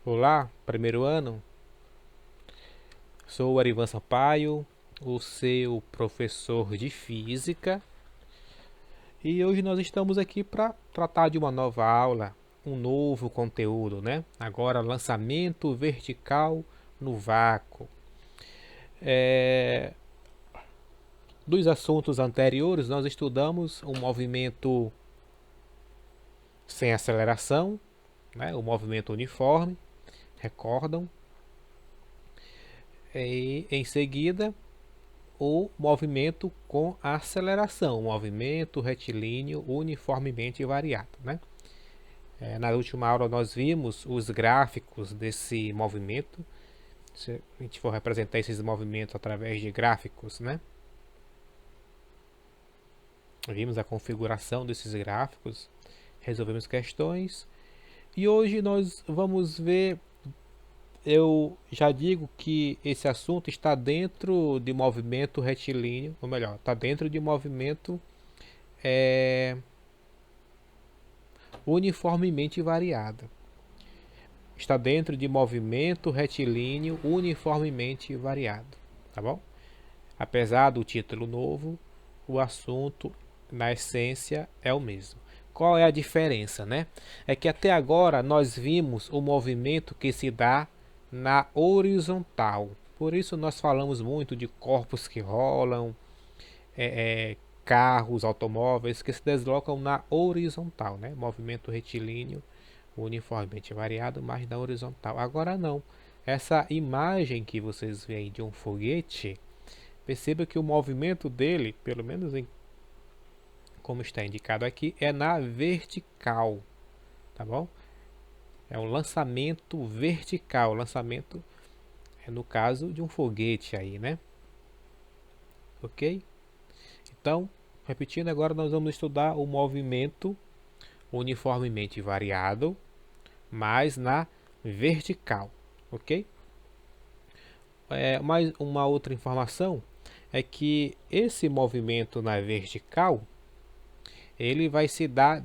Olá, primeiro ano. Sou o Arivan Sampaio, o seu professor de física, e hoje nós estamos aqui para tratar de uma nova aula, um novo conteúdo, né? Agora, lançamento vertical no vácuo. É, Dos assuntos anteriores, nós estudamos um movimento sem aceleração, né? O movimento uniforme, recordam? E em seguida, o movimento com aceleração, o movimento retilíneo uniformemente variado, né? Na última aula nós vimos os gráficos desse movimento. Se a gente for representar esses movimentos através de gráficos, né? Vimos a configuração desses gráficos, resolvemos questões. E hoje nós vamos ver, eu já digo que esse assunto está dentro de movimento retilíneo, ou melhor, está dentro de movimento uniformemente variado. Está dentro de movimento retilíneo uniformemente variado, tá bom? Apesar do título novo, o assunto, na essência, é o mesmo. Qual é a diferença, né? É que até agora nós vimos o movimento que se dá na horizontal. Por isso nós falamos muito de corpos que rolam, carros, automóveis que se deslocam na horizontal, né? Movimento retilíneo uniformemente variado, mas na horizontal. Agora não. Essa imagem que vocês veem de um foguete, perceba que o movimento dele, pelo menos como está indicado aqui, é na vertical, tá bom? É um lançamento vertical, lançamento é no caso de um foguete aí, né? Ok? Então, repetindo, agora nós vamos estudar o movimento uniformemente variado, mas na vertical, ok? Mais uma outra informação é que esse movimento na vertical ele vai se dar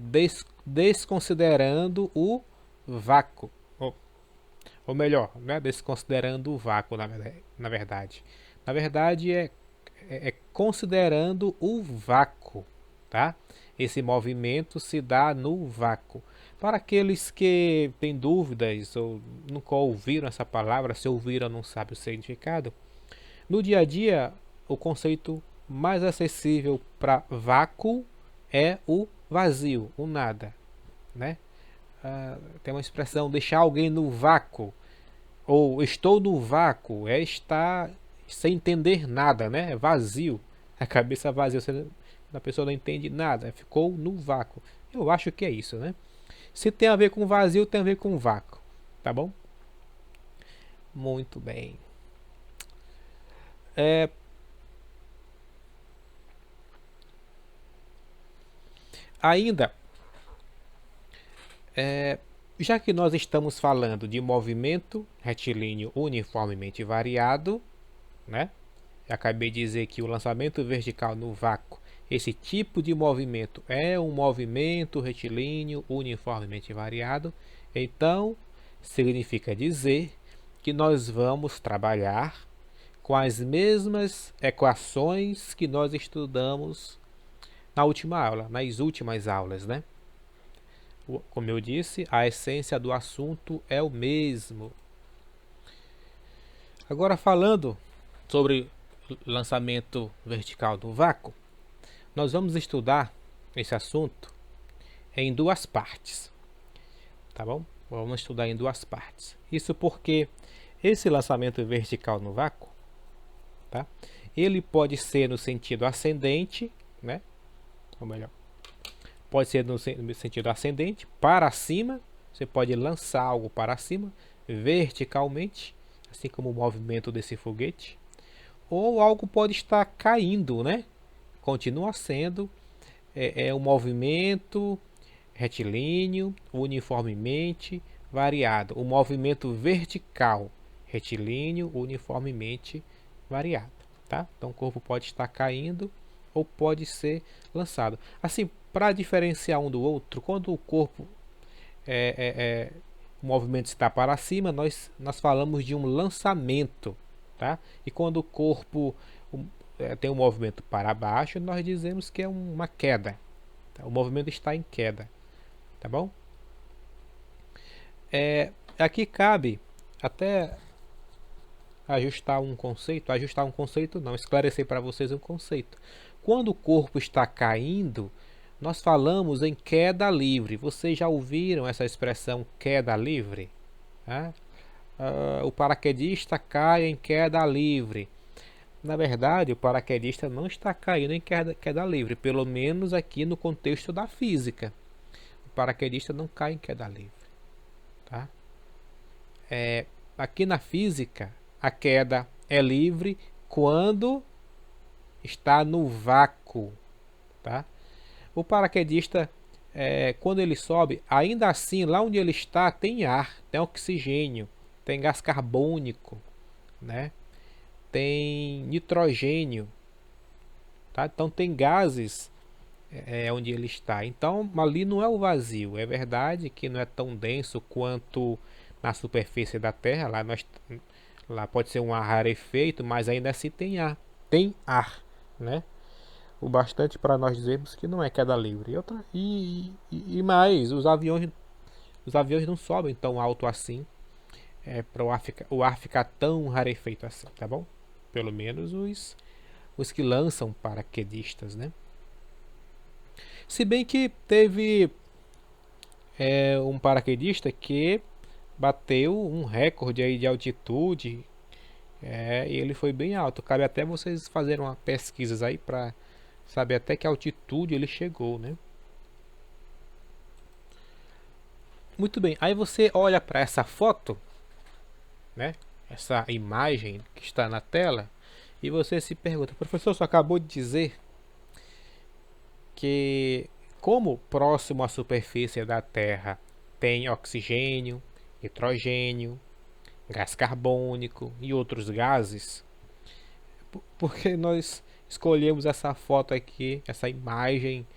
desconsiderando o vácuo, ou melhor, né, desconsiderando o vácuo na verdade. Na verdade é considerando o vácuo, tá? Esse movimento se dá no vácuo. Para aqueles que têm dúvidas ou nunca ouviram essa palavra, se ouviram não sabem o significado, no dia a dia o conceito mais acessível para vácuo é o vazio, o nada, né? Tem uma expressão deixar alguém no vácuo ou estou no vácuo, é estar sem entender nada, né? É vazio, a cabeça vazia, a pessoa não entende nada, ficou no vácuo. Eu acho que é isso, né? Se tem a ver com vazio, tem a ver com vácuo, tá bom? Muito bem. Ainda, já que nós estamos falando de movimento retilíneo uniformemente variado, né? Eu acabei de dizer que o lançamento vertical no vácuo, esse tipo de movimento é um movimento retilíneo uniformemente variado. Então, significa dizer que nós vamos trabalhar com as mesmas equações que nós estudamos na última aula, nas últimas aulas, né? Como eu disse, a essência do assunto é o mesmo. Agora falando sobre lançamento vertical do vácuo, nós vamos estudar esse assunto em duas partes, tá bom? Vamos estudar em duas partes. Isso porque esse lançamento vertical no vácuo, tá? Ele pode ser no sentido ascendente, né? Ou melhor, pode ser no sentido ascendente, para cima. Você pode lançar algo para cima, verticalmente, assim como o movimento desse foguete. Ou algo pode estar caindo, né? Continua sendo um movimento retilíneo, uniformemente variado. O movimento vertical, retilíneo, uniformemente variado, tá? Então o corpo pode estar caindo ou pode ser lançado. Assim, para diferenciar um do outro, quando o corpo o movimento está para cima, nós falamos de um lançamento, tá? E quando o corpo tem um movimento para baixo, nós dizemos que é uma queda, tá? O movimento está em queda, tá bom? Aqui cabe até ajustar um conceito não, esclarecer para vocês um conceito. Quando o corpo está caindo, nós falamos em queda livre. Vocês já ouviram essa expressão queda livre? O paraquedista cai em queda livre. Na verdade, o paraquedista não está caindo em queda livre, pelo menos aqui no contexto da física. O paraquedista não cai em queda livre, tá? Aqui na física, a queda é livre quando está no vácuo, tá? O paraquedista, quando ele sobe, ainda assim, lá onde ele está, tem ar, tem oxigênio, tem gás carbônico, né? Tem nitrogênio, tá? Então tem gases onde ele está. Então ali não é o vazio. É verdade que não é tão denso quanto na superfície da Terra. Lá pode ser um ar rarefeito, mas ainda assim tem ar, né? O bastante para nós dizermos que não é queda livre. E mais, os aviões não sobem tão alto assim, para o ar ficar tão rarefeito assim, tá bom? Pelo menos os que lançam paraquedistas, né? Se bem que teve um paraquedista que bateu um recorde aí de altitude, e ele foi bem alto. Cabe até vocês fazerem uma pesquisas aí para saber até que altitude ele chegou, né? Muito bem, aí você olha para essa foto, né? Essa imagem que está na tela, e você se pergunta: professor, você acabou de dizer que, como próximo à superfície da Terra tem oxigênio, nitrogênio, gás carbônico e outros gases, por que nós escolhemos essa foto aqui, essa imagem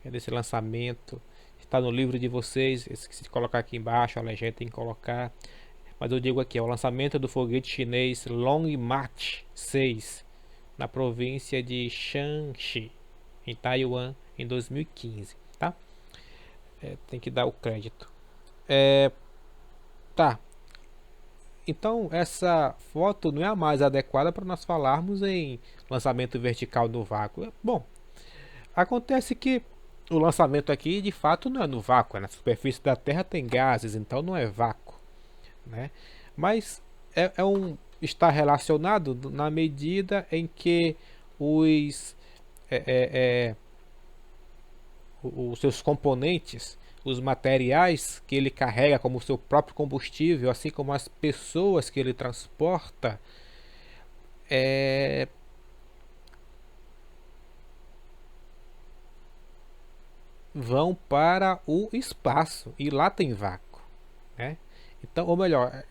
desse lançamento? Está no livro de vocês, esqueci de colocar aqui embaixo, a legenda tem que colocar, mas eu digo aqui, o lançamento do foguete chinês Long March 6 na província de Shanxi, em Taiwan, em 2015, tá? Tem que dar o crédito. Tá. Então essa foto não é a mais adequada para nós falarmos em lançamento vertical no vácuo. Bom, acontece que o lançamento aqui de fato não é no vácuo, na superfície da Terra tem gases, então não é vácuo, né? Mas está relacionado na medida em que os seus componentes, os materiais que ele carrega como seu próprio combustível, assim como as pessoas que ele transporta, vão para o espaço e lá tem vácuo, né? Então, ou melhor,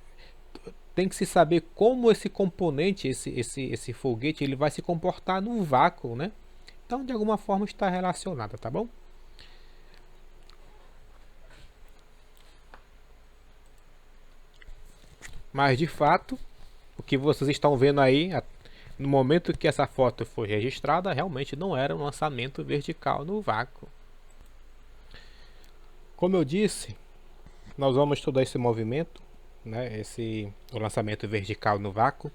tem que se saber como esse componente, esse foguete, ele vai se comportar no vácuo, né? Então, de alguma forma está relacionado, tá bom? Mas de fato, o que vocês estão vendo aí, no momento que essa foto foi registrada, realmente não era um lançamento vertical no vácuo. Como eu disse, nós vamos estudar esse movimento, né, o lançamento vertical no vácuo,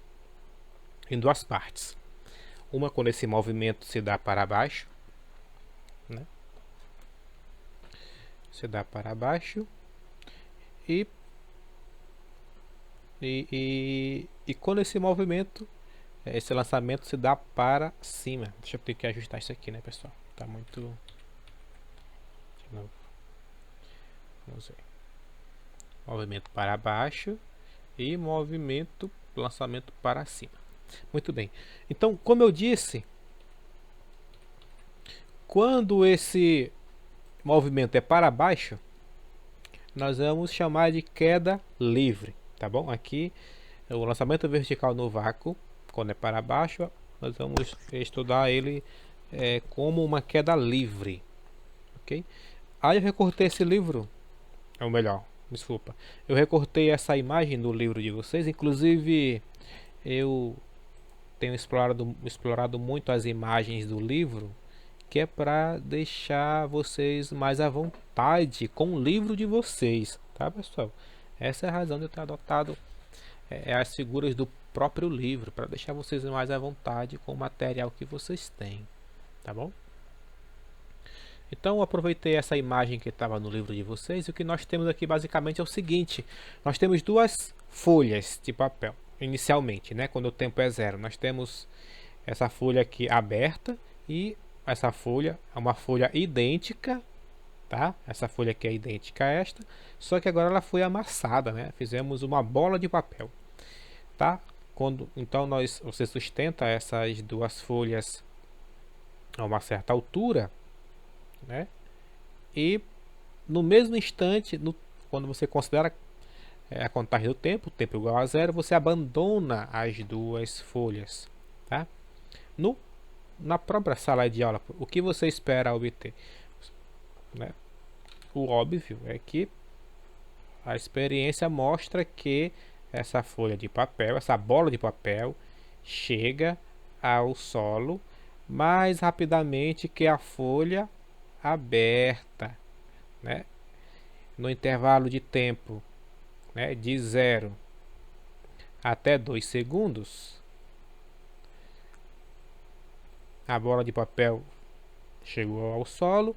em duas partes. Uma quando esse movimento se dá para baixo, né, se dá para baixo, e quando esse movimento, esse lançamento se dá para cima. Deixa eu ter que ajustar isso aqui, né, pessoal? Tá muito... De novo. Não sei. Movimento para baixo e lançamento para cima. Muito bem. Então, como eu disse, quando esse movimento é para baixo, nós vamos chamar de queda livre, tá bom? Aqui, o lançamento vertical no vácuo, quando é para baixo, nós vamos estudar ele como uma queda livre, ok? Aí eu recortei esse livro, ou melhor, Desculpa. Eu recortei essa imagem do livro de vocês. Inclusive, eu tenho explorado muito as imagens do livro, que é para deixar vocês mais à vontade com o livro de vocês, tá, pessoal? Essa é a razão de eu ter adotado as figuras do próprio livro, para deixar vocês mais à vontade com o material que vocês têm, tá bom? Então eu aproveitei essa imagem que estava no livro de vocês, e o que nós temos aqui basicamente é o seguinte: nós temos duas folhas de papel inicialmente, né, quando o tempo é zero. Nós temos essa folha aqui aberta, e essa folha é uma folha idêntica, tá? Essa folha aqui é idêntica a esta, só que agora ela foi amassada, né? Fizemos uma bola de papel, tá? Então você sustenta essas duas folhas a uma certa altura, né? E no mesmo instante, quando você considera a contagem do tempo, o tempo igual a zero, você abandona as duas folhas, tá? Na própria sala de aula, o que você espera obter, né? O óbvio é que a experiência mostra que essa folha de papel, essa bola de papel, chega ao solo mais rapidamente que a folha aberta, né? No intervalo de tempo, né, de 0 até 2 segundos, a bola de papel chegou ao solo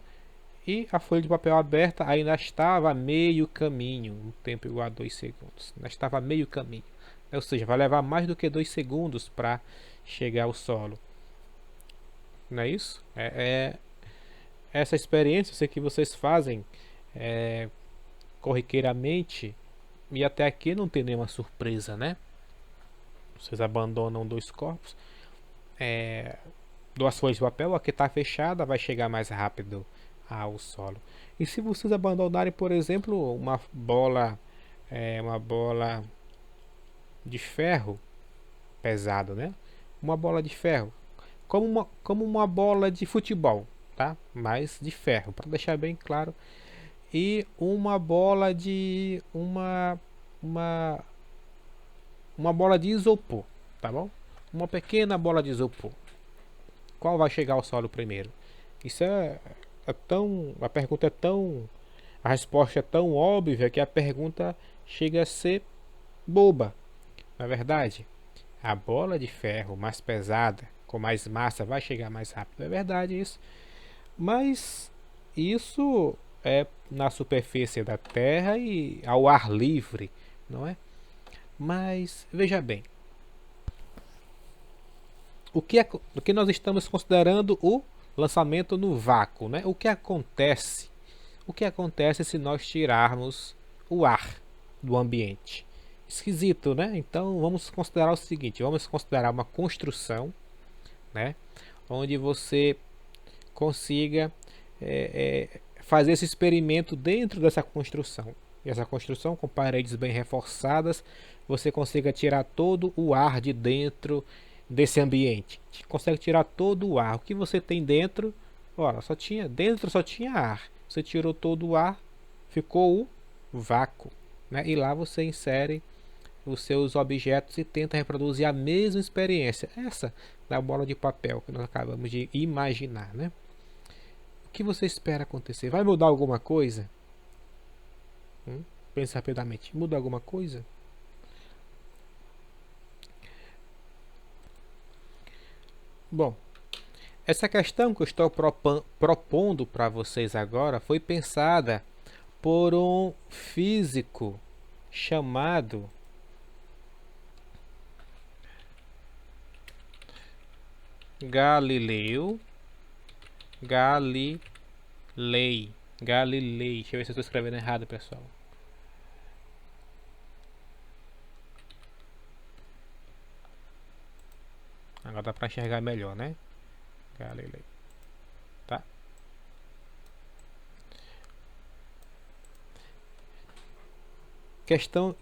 e a folha de papel aberta ainda estava a meio caminho, um tempo igual a 2 segundos. Ainda estava a meio caminho, ou seja, vai levar mais do que 2 segundos para chegar ao solo. Não é isso? Essa experiência, eu sei que vocês fazem corriqueiramente, e até aqui não tem nenhuma surpresa, né? Vocês abandonam dois corpos, duas folhas de papel, a que está fechada vai chegar mais rápido ao solo. E se vocês abandonarem, por exemplo, uma bola de ferro pesado, né? Uma bola de ferro, como uma bola de futebol, tá? Mas de ferro, para deixar bem claro. E uma bola de uma bola de isopor, tá bom? Uma pequena bola de isopor. Qual vai chegar ao solo primeiro? Isso a pergunta é tão, a resposta é tão óbvia que a pergunta chega a ser boba. Na verdade, a bola de ferro mais pesada, com mais massa, vai chegar mais rápido. É verdade isso. Mas isso é na superfície da Terra e ao ar livre, não é? Mas veja bem, o que nós estamos considerando o lançamento no vácuo, né? O que acontece? O que acontece se nós tirarmos o ar do ambiente? Esquisito, né? Então vamos considerar o seguinte: vamos considerar uma construção, né? Onde você consiga fazer esse experimento dentro dessa construção. E essa construção com paredes bem reforçadas, você consiga tirar todo o ar de dentro desse ambiente. Consegue tirar todo o ar. O que você tem dentro? Ora, dentro só tinha ar. Você tirou todo o ar, ficou o vácuo, né? E lá você insere os seus objetos e tenta reproduzir a mesma experiência, essa da bola de papel que nós acabamos de imaginar, né? O que você espera acontecer? Vai mudar alguma coisa? Pense rapidamente. Muda alguma coisa? Bom, essa questão que eu estou propondo para vocês agora foi pensada por um físico chamado Galilei. Deixa eu ver se eu estou escrevendo errado, pessoal. Agora dá para enxergar melhor, né? Galilei. Tá?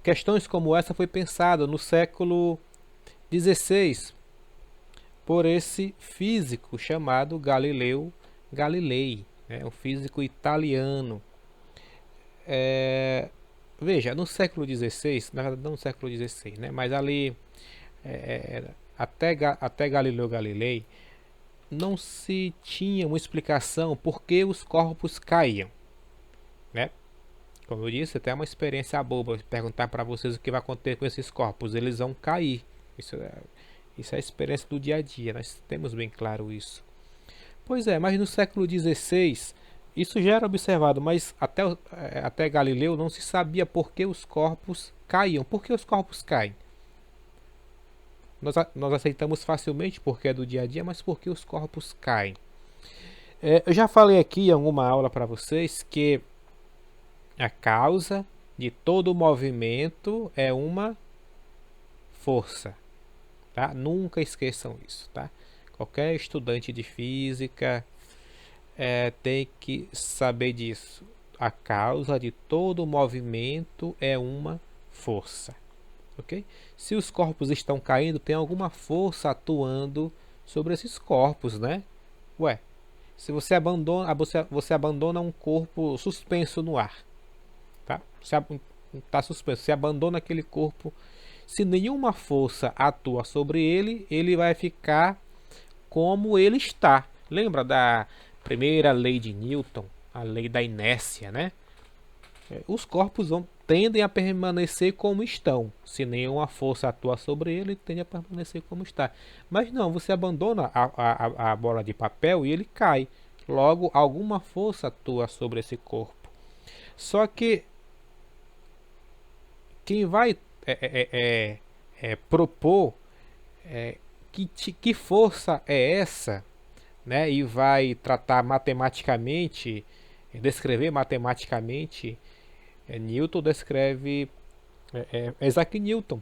Questões como essa foi pensada no século XVI por esse físico chamado Galileu Galilei, né? Um físico italiano. veja, no século XVI, na verdade não no século XVI, né? Mas ali até Galileu Galilei não se tinha uma explicação por que os corpos caíam, né? Como eu disse, até uma experiência boba perguntar para vocês o que vai acontecer com esses corpos. Eles vão cair. Isso é a experiência do dia a dia. Nós temos bem claro isso. Pois é, mas no século XVI isso já era observado, mas até Galileu não se sabia por que os corpos caíam. Por que os corpos caem? Nós aceitamos facilmente porque é do dia a dia, mas por que os corpos caem? Eu já falei aqui em alguma aula para vocês que a causa de todo movimento é uma força, tá? Nunca esqueçam isso, tá? Qualquer estudante de física tem que saber disso. A causa de todo movimento é uma força, ok? Se os corpos estão caindo, tem alguma força atuando sobre esses corpos, né? Ué, se você abandona um corpo suspenso no ar, tá? Está suspenso, você abandona aquele corpo. Se nenhuma força atua sobre ele, ele vai ficar como ele está. Lembra da primeira lei de Newton, a lei da inércia, né? Os corpos tendem a permanecer como estão. Se nenhuma força atua sobre ele, tende a permanecer como está. Mas não, você abandona a bola de papel e ele cai. Logo, alguma força atua sobre esse corpo. Só que quem vai propor que força é essa, né, e vai tratar matematicamente, descrever matematicamente, Newton descreve Isaac Newton,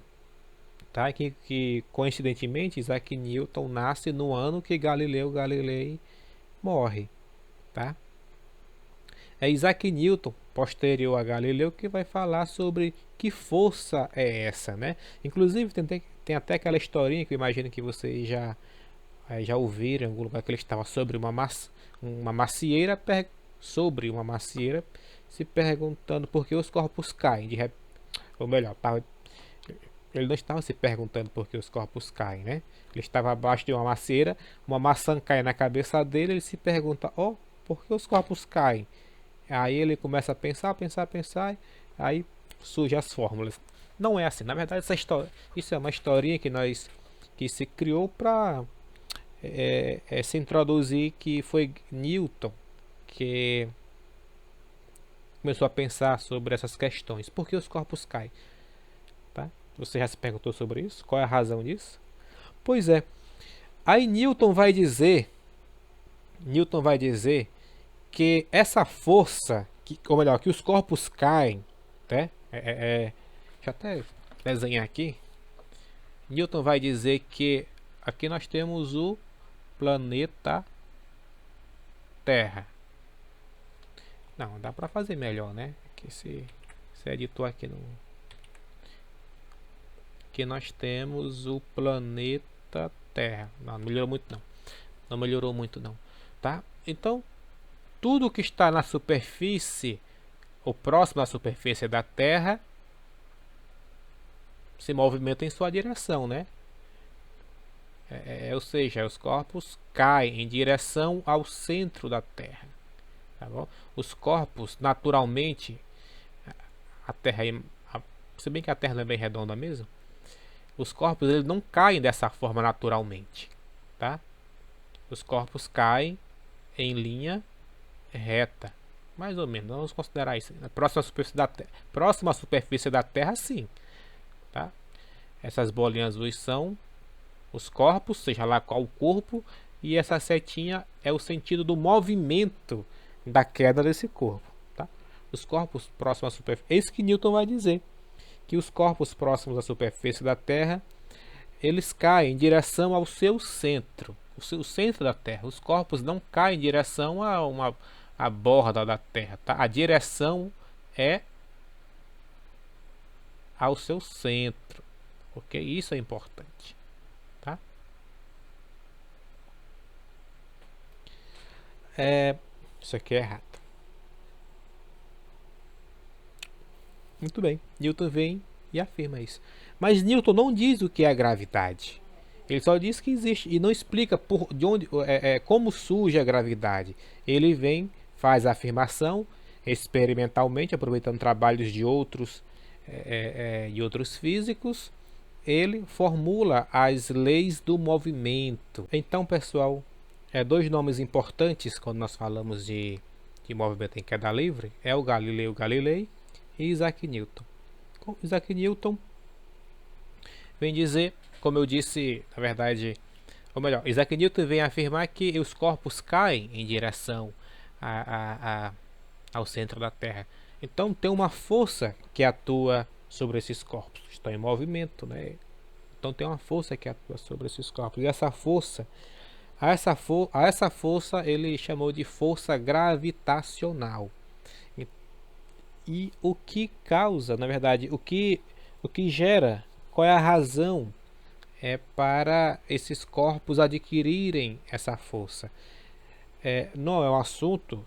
tá? Que coincidentemente Isaac Newton nasce no ano que Galileu Galilei morre, tá? É Isaac Newton, posterior a Galileu, que vai falar sobre que força é essa, né? Inclusive tem até aquela historinha que eu imagino que vocês já ouviram em algum lugar, que ele estava sobre uma macieira, sobre uma macieira, se perguntando por que os corpos caem. Ou melhor, ele não estava se perguntando por que os corpos caem, né? Ele estava abaixo de uma macieira, uma maçã cai na cabeça dele, ele se pergunta, por que os corpos caem? Aí ele começa a pensar, aí surgem as fórmulas. Não é assim, na verdade isso é uma historinha que se criou para se introduzir, que foi Newton que começou a pensar sobre essas questões. Por que os corpos caem? Tá? Você já se perguntou sobre isso? Qual é a razão disso? Pois é. Aí Newton vai dizer que essa força, ou melhor, que os corpos caem, né? Deixa eu até desenhar aqui. Newton vai dizer que aqui nós temos o planeta Terra. Não, dá para fazer melhor, né? Que esse editor aqui não. Aqui nós temos o planeta Terra. Não melhorou muito não. Não melhorou muito não, tá? Então, tudo que está na superfície ou próximo à superfície da Terra se movimenta em sua direção, né? Ou seja, os corpos caem em direção ao centro da Terra, tá bom? Os corpos, naturalmente, a Terra, se bem que a Terra não é bem redonda mesmo, os corpos eles não caem dessa forma naturalmente, tá? Os corpos caem em linha reta, mais ou menos. Vamos considerar isso. Na próxima superfície da Terra, sim, tá? Essas bolinhas azuis são os corpos, seja lá qual o corpo, e essa setinha é o sentido do movimento da queda desse corpo, tá? Os corpos próximos à superfície, é isso que Newton vai dizer, que os corpos próximos à superfície da Terra, eles caem em direção ao seu centro, o centro da Terra. Os corpos não caem em direção a borda da Terra, tá? A direção é ao seu centro, ok? Isso é importante, tá? Isso aqui é errado. Muito bem. Newton vem e afirma isso. Mas Newton não diz o que é a gravidade. Ele só diz que existe e não explica de onde, como surge a gravidade. Ele vem, faz a afirmação experimentalmente, aproveitando trabalhos de outros físicos. Ele formula as leis do movimento. Então, pessoal, dois nomes importantes quando nós falamos de movimento em queda livre é o Galileu Galilei e Isaac Newton. Isaac Newton vem dizer, como eu disse, na verdade, ou melhor, Isaac Newton vem afirmar que os corpos caem em direção ao centro da Terra. Então tem uma força que atua sobre esses corpos, estão em movimento, né? Então tem uma força que atua sobre esses corpos. E essa força, a essa força ele chamou de força gravitacional. E o que causa, na verdade, o que gera, qual é a razão para esses corpos adquirirem essa força? Não é um assunto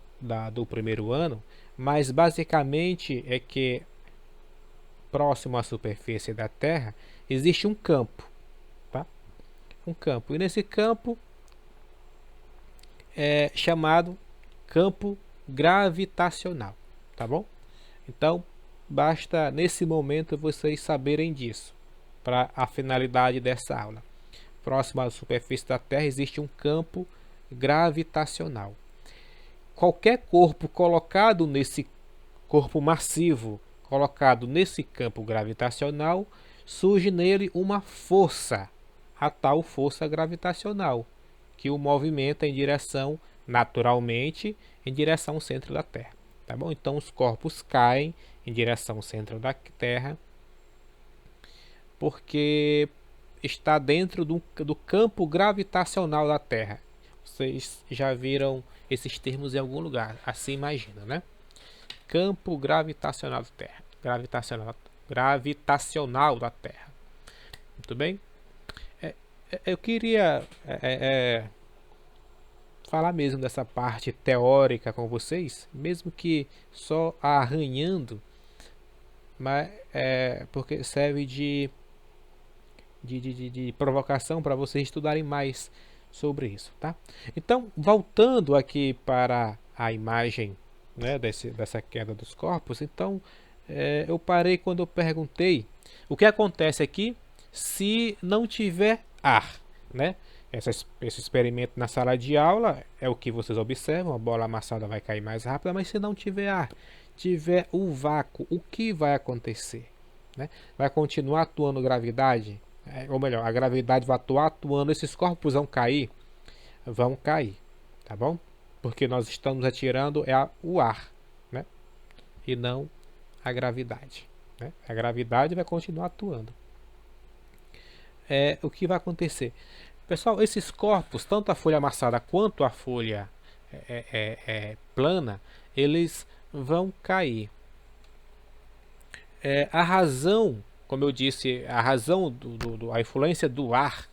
do primeiro ano, mas basicamente é que próximo à superfície da Terra existe um campo, tá? Um campo, e nesse campo é chamado campo gravitacional, tá bom? Então, basta nesse momento vocês saberem disso, para a finalidade dessa aula. Próximo à superfície da Terra existe um campo gravitacional. Qualquer corpo colocado nesse corpo massivo, colocado nesse campo gravitacional, surge nele uma força, a tal força gravitacional, que o movimenta em direção, naturalmente, em direção ao centro da Terra. Tá bom? Então os corpos caem em direção ao centro da Terra porque está dentro do campo gravitacional da Terra. Vocês já viram esses termos em algum lugar, assim imagina, né? Campo gravitacional da Terra. Gravitacional da Terra. Muito bem? Eu queria falar mesmo dessa parte teórica com vocês, mesmo que só arranhando, mas porque serve de provocação para vocês estudarem mais sobre isso, tá? Então, voltando aqui para a imagem, né, dessa queda dos corpos, então eu parei quando eu perguntei o que acontece aqui se não tiver ar, né? Esse experimento na sala de aula é o que vocês observam, a bola amassada vai cair mais rápida, mas se não tiver ar, tiver o vácuo, o que vai acontecer? Né? Vai continuar atuando gravidade? Ou melhor, a gravidade vai atuar atuando, esses corpos vão cair? Vão cair, tá bom? Porque nós estamos atirando o ar, né? E não a gravidade, né? A gravidade vai continuar atuando. O que vai acontecer? Pessoal, esses corpos, tanto a folha amassada quanto a folha plana, eles vão cair. A razão, como eu disse, a razão a influência do ar,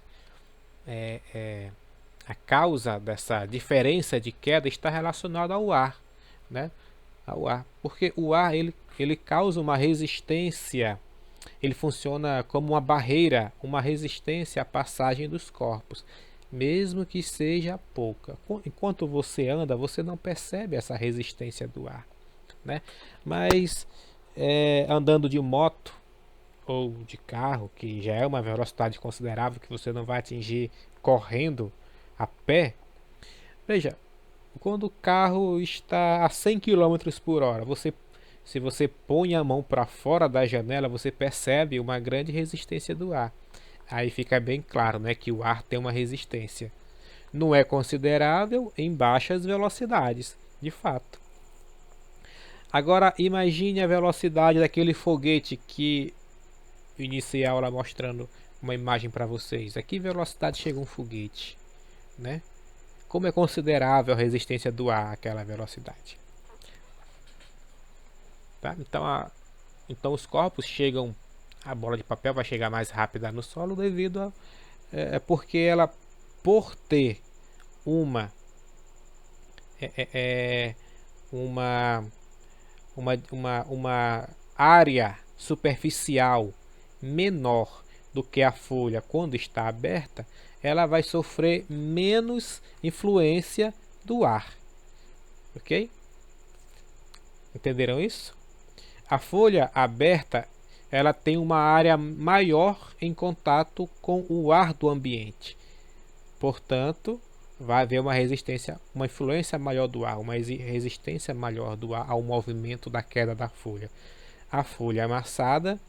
a causa dessa diferença de queda está relacionada ao ar, né? Ao ar, porque o ar ele causa uma resistência, ele funciona como uma barreira, uma resistência à passagem dos corpos, mesmo que seja pouca. Enquanto você anda, você não percebe essa resistência do ar, né? Mas andando de moto ou de carro, que já é uma velocidade considerável que você não vai atingir correndo a pé, veja, quando o carro está a 100 km por hora, se você põe a mão para fora da janela, você percebe uma grande resistência do ar. Aí fica bem claro, né, que o ar tem uma resistência. Não é considerável em baixas velocidades, de fato. Agora imagine a velocidade daquele foguete que iniciei a aula mostrando uma imagem para vocês. A que velocidade chega um foguete, né? Como é considerável a resistência do ar àquela velocidade. Tá? Então os corpos chegam, a bola de papel vai chegar mais rápida no solo devido a porque ela, por ter uma área superficial menor do que a folha quando está aberta, ela vai sofrer menos influência do ar, ok? Entenderam isso? A folha aberta, ela tem uma área maior em contato com o ar do ambiente, portanto vai haver uma resistência, uma influência maior do ar, uma resistência maior do ar ao movimento da queda da folha. A folha amassada,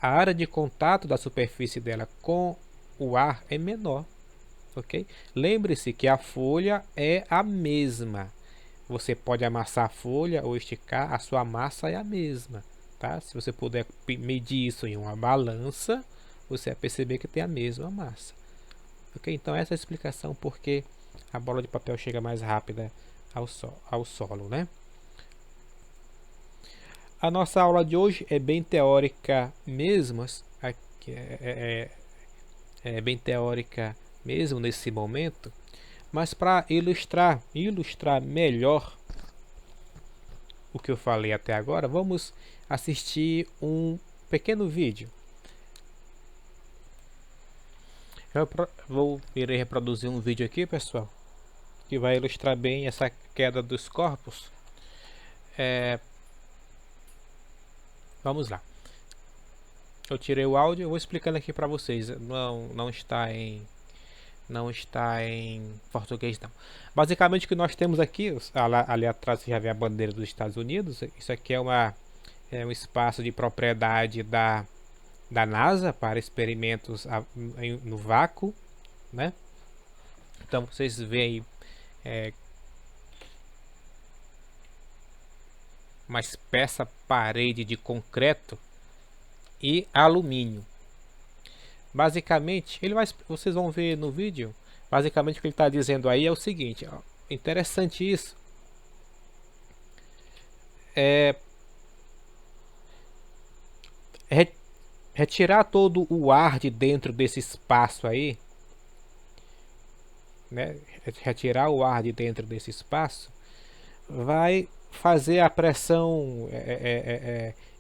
a área de contato da superfície dela com o ar é menor, ok? Lembre-se que a folha é a mesma. Você pode amassar a folha ou esticar, a sua massa é a mesma, tá? Se você puder medir isso em uma balança, você vai perceber que tem a mesma massa. Ok? Então essa é a explicação porque a bola de papel chega mais rápida ao solo, né? A nossa aula de hoje é bem teórica mesmo, é bem teórica mesmo nesse momento, mas para ilustrar melhor o que eu falei até agora, vamos assistir um pequeno vídeo. Irei reproduzir um vídeo aqui, pessoal, que vai ilustrar bem essa queda dos corpos. Vamos lá. Eu tirei o áudio, eu vou explicando aqui para vocês. Não está em português não. Basicamente o que nós temos aqui, ali atrás você já vê a bandeira dos Estados Unidos. Isso aqui é um espaço de propriedade da NASA para experimentos no vácuo, né? Então vocês veem uma espessa parede de concreto e alumínio. Basicamente, vocês vão ver no vídeo. Basicamente o que ele está dizendo aí é o seguinte, ó, interessante isso. Retirar todo o ar de dentro desse espaço aí, né? Retirar o ar de dentro desse espaço vai fazer a pressão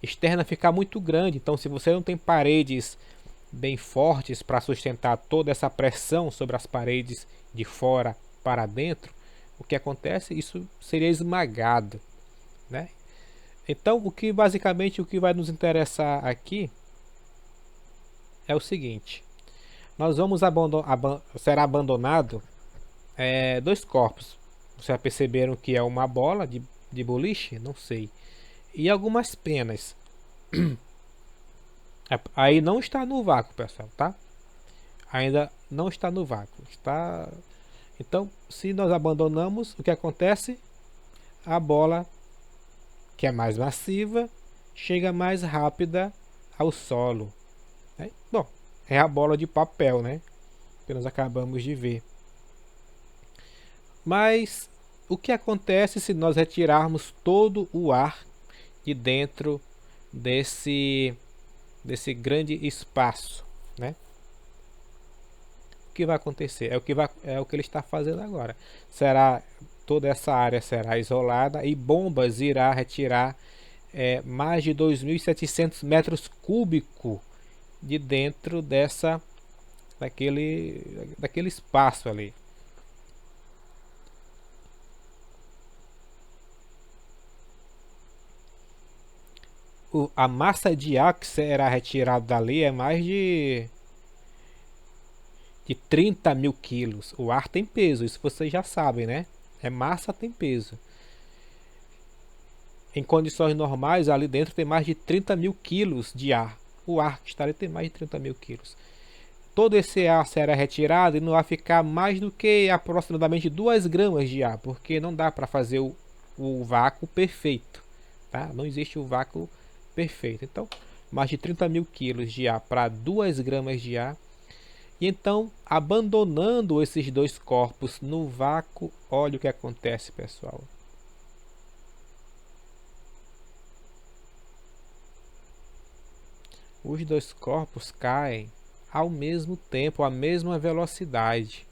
externa ficar muito grande. Então, se você não tem paredes bem fortes para sustentar toda essa pressão sobre as paredes de fora para dentro, o que acontece? Isso seria esmagado, né? Então, basicamente o que vai nos interessar aqui é o seguinte: nós vamos será abandonado dois corpos. Vocês já perceberam que é uma bola de boliche? Não sei. E algumas penas. Aí não está no vácuo, pessoal, tá? Ainda não está no vácuo. Então, se nós abandonamos, o que acontece? A bola, que é mais massiva, chega mais rápida ao solo. Bom, é a bola de papel, né? Que nós acabamos de ver. Mas o que acontece se nós retirarmos todo o ar de dentro desse grande espaço, né? O que vai acontecer? É o que ele está fazendo agora. Toda essa área será isolada e bombas irá retirar mais de 2.700 metros cúbicos de dentro daquele espaço ali. A massa de ar que será retirada dali é mais de 30 mil quilos. O ar tem peso, isso vocês já sabem, né? Massa tem peso. Em condições normais, ali dentro tem mais de 30 mil quilos de ar. O ar que está ali tem mais de 30 mil quilos. Todo esse ar será retirado e não vai ficar mais do que aproximadamente 2 gramas de ar, porque não dá para fazer o vácuo perfeito, tá? Não existe o vácuo perfeito. Então, mais de 30 mil quilos de ar para 2 gramas de ar. E então, abandonando esses dois corpos no vácuo, olha o que acontece, pessoal. Os dois corpos caem ao mesmo tempo, à mesma velocidade.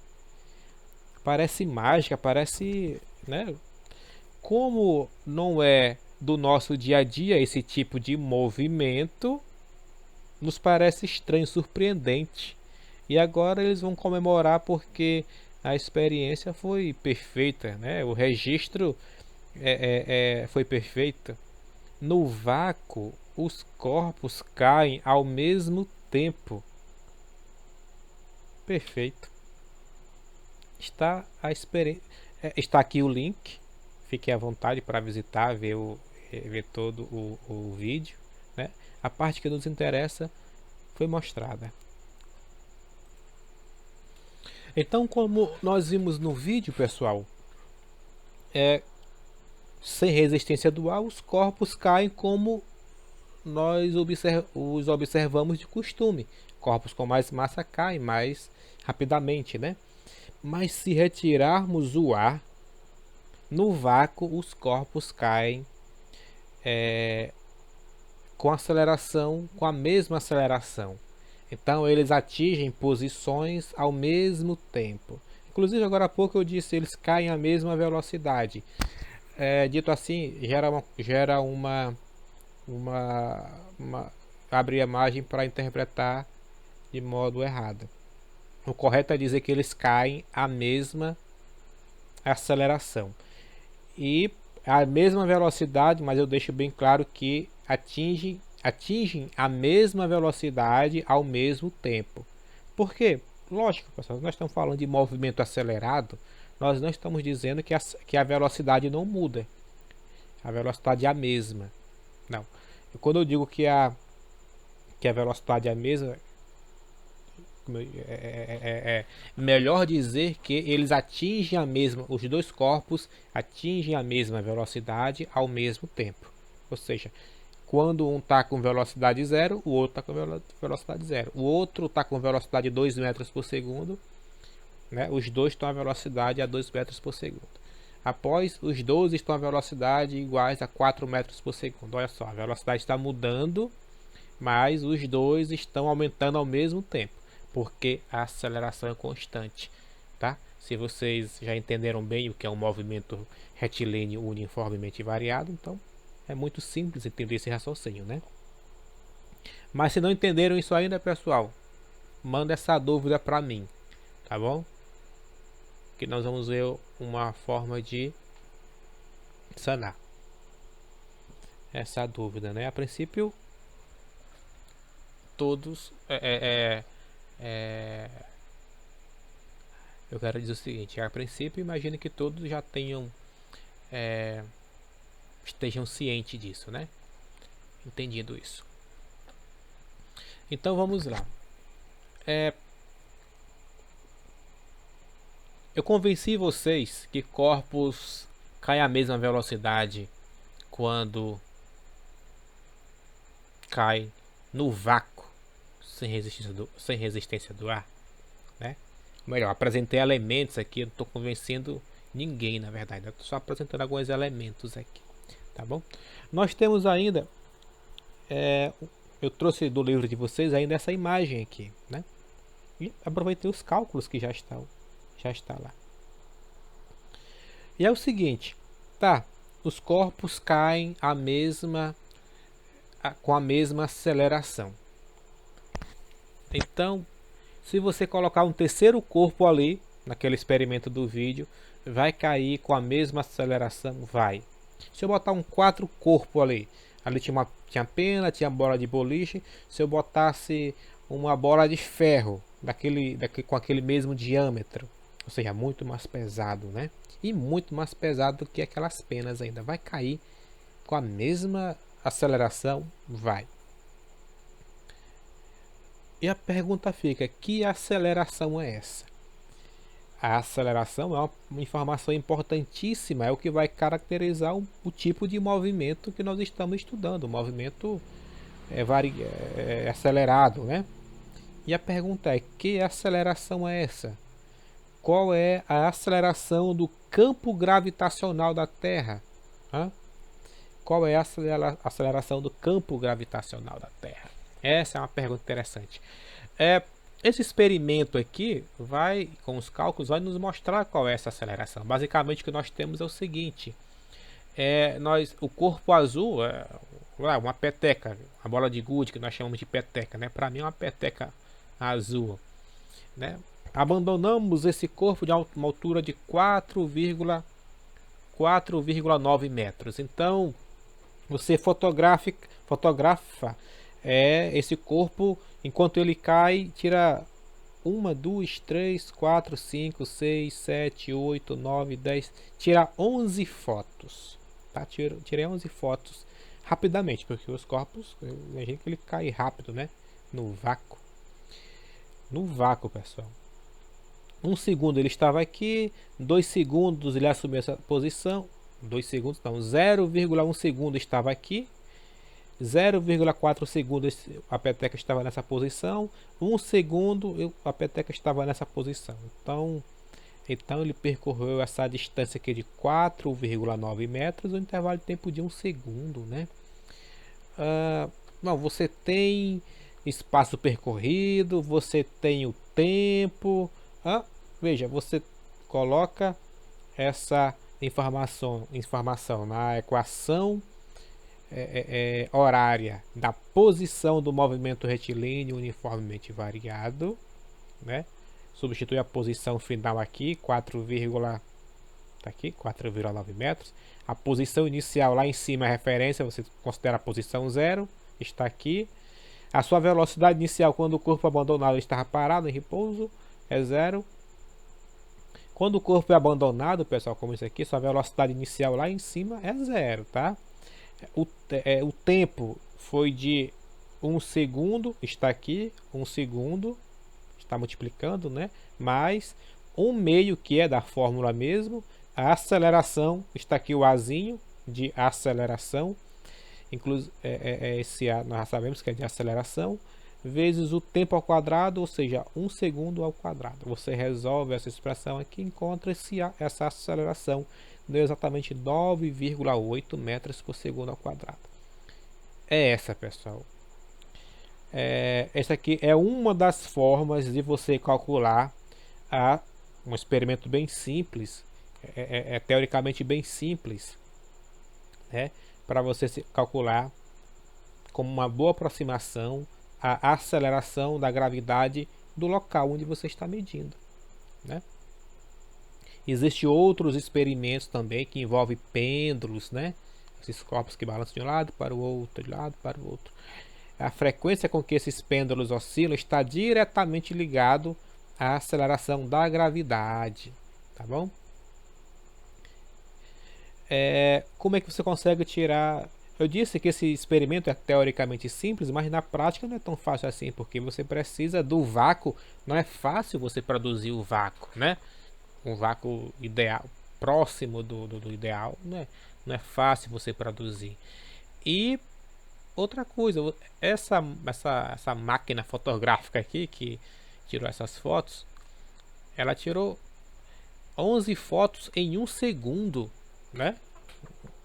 Parece mágica, parece, né? Como não é do nosso dia a dia, esse tipo de movimento nos parece estranho, surpreendente. E agora eles vão comemorar porque a experiência foi perfeita, né? O registro foi perfeito. No vácuo, os corpos caem ao mesmo tempo. Perfeito. Está a experiência. Está aqui o link. Fique à vontade para visitar, ver todo o vídeo, né? A parte que nos interessa foi mostrada. Então, como nós vimos no vídeo, pessoal, sem resistência do ar, os corpos caem como nós os observamos de costume. Corpos com mais massa caem mais rapidamente, né? Mas se retirarmos o ar, no vácuo os corpos caem com aceleração, com a mesma aceleração. Então eles atingem posições ao mesmo tempo. Inclusive agora há pouco eu disse eles caem à mesma velocidade. Dito assim, gera uma abre a margem para interpretar de modo errado. O correto é dizer que eles caem à mesma aceleração e a mesma velocidade, mas eu deixo bem claro que atingem a mesma velocidade ao mesmo tempo. Por quê? Lógico, pessoal, nós estamos falando de movimento acelerado, nós não estamos dizendo que a velocidade não muda. A velocidade é a mesma. Não. Quando eu digo que a velocidade é a mesma, é melhor dizer que eles atingem a mesma, os dois corpos atingem a mesma velocidade ao mesmo tempo. Ou seja, quando um está com velocidade 0, o outro está com velocidade 0. O outro está com velocidade 2 metros por segundo, né? Os dois estão a velocidade a 2 metros por segundo. Após, os dois estão a velocidade iguais a 4 metros por segundo. Olha só, a velocidade está mudando, mas os dois estão aumentando ao mesmo tempo, porque a aceleração é constante, tá? Se vocês já entenderam bem o que é um movimento retilíneo uniformemente variado, então é muito simples entender esse raciocínio, né? Mas se não entenderam isso ainda, pessoal, manda essa dúvida para mim, tá bom? Que nós vamos ver uma forma de sanar essa dúvida, né? A princípio, todos eu quero dizer o seguinte: a princípio, imagine que todos já tenham estejam cientes disso, né? Entendido isso. Então vamos lá. Eu convenci vocês que corpos caem à mesma velocidade quando caem no vácuo sem resistência do ar, né? Melhor, apresentei elementos aqui, eu não estou convencendo ninguém, na verdade, eu estou só apresentando alguns elementos aqui, tá bom? Nós temos ainda, eu trouxe do livro de vocês ainda essa imagem aqui, né? E aproveitei os cálculos que já está lá. E é o seguinte, tá? Os corpos caem com a mesma aceleração. Então, se você colocar um terceiro corpo ali, naquele experimento do vídeo, vai cair com a mesma aceleração? Vai. Se eu botar um quarto corpo ali tinha pena, tinha bola de boliche. Se eu botasse uma bola de ferro com aquele mesmo diâmetro, ou seja, muito mais pesado, né? E muito mais pesado do que aquelas penas ainda. Vai cair com a mesma aceleração? Vai. E a pergunta fica: que aceleração é essa? A aceleração é uma informação importantíssima, é o que vai caracterizar o tipo de movimento que nós estamos estudando, o movimento acelerado, né? E a pergunta é: que aceleração é essa? Qual é a aceleração do campo gravitacional da Terra? Qual é a aceleração do campo gravitacional da Terra? Essa é uma pergunta interessante. Esse experimento aqui, com os cálculos, vai nos mostrar qual é essa aceleração. Basicamente o que nós temos é o seguinte: o corpo azul é uma peteca, a bola de gude que nós chamamos de peteca, né? Para mim é uma peteca azul, né? Abandonamos esse corpo de uma altura de 4,9 metros. Então você fotografa esse corpo enquanto ele cai, tira 1, 2, 3, 4, 5, 6, 7, 8, 9, 10, tira 11 fotos, tá? Tirei 11 fotos rapidamente, porque os corpos, imagina que ele cai rápido, né? No vácuo, pessoal. 1 segundo ele estava aqui, 2 segundos ele assumiu essa posição, 2 segundos não, 0,1 segundo estava aqui, 0,4 segundos a peteca estava nessa posição, 1 segundo a peteca estava nessa posição. Então ele percorreu essa distância aqui de 4,9 metros, no intervalo de tempo de 1 segundo, né? Não, você tem espaço percorrido, você tem o tempo. Veja, você coloca essa informação na equação horária da posição do movimento retilíneo uniformemente variado, né? Substitui a posição final aqui, 4,9 metros. A posição inicial lá em cima é referência, você considera a posição 0, está aqui. A sua velocidade inicial quando o corpo abandonado estava parado em repouso é 0. Quando o corpo é abandonado, pessoal, como isso aqui, sua velocidade inicial lá em cima é 0, tá? O tempo foi de 1 segundo, está aqui, 1 segundo, está multiplicando, né? Mais 1/2, que é da fórmula mesmo. A aceleração, está aqui o Azinho de aceleração, inclusive esse A nós já sabemos que é de aceleração, vezes o tempo ao quadrado, ou seja, 1 segundo ao quadrado. Você resolve essa expressão aqui e encontra essa aceleração, deu exatamente 9,8 metros por segundo ao quadrado. É essa, pessoal. Essa aqui é uma das formas de você calcular um experimento bem simples, teoricamente bem simples, né, para você calcular como uma boa aproximação a aceleração da gravidade do local onde você está medindo, né? Existem outros experimentos também que envolvem pêndulos, né? Esses corpos que balançam de um lado para o outro, de um lado para o outro. A frequência com que esses pêndulos oscilam está diretamente ligado à aceleração da gravidade, tá bom? Como é que você consegue tirar... Eu disse que esse experimento é teoricamente simples, mas na prática não é tão fácil assim, porque você precisa do vácuo. Não é fácil você produzir o vácuo, né? Um vácuo ideal, próximo do ideal, não é fácil você produzir. E outra coisa, essa máquina fotográfica aqui que tirou essas fotos, ela tirou 11 fotos em 1 segundo, né?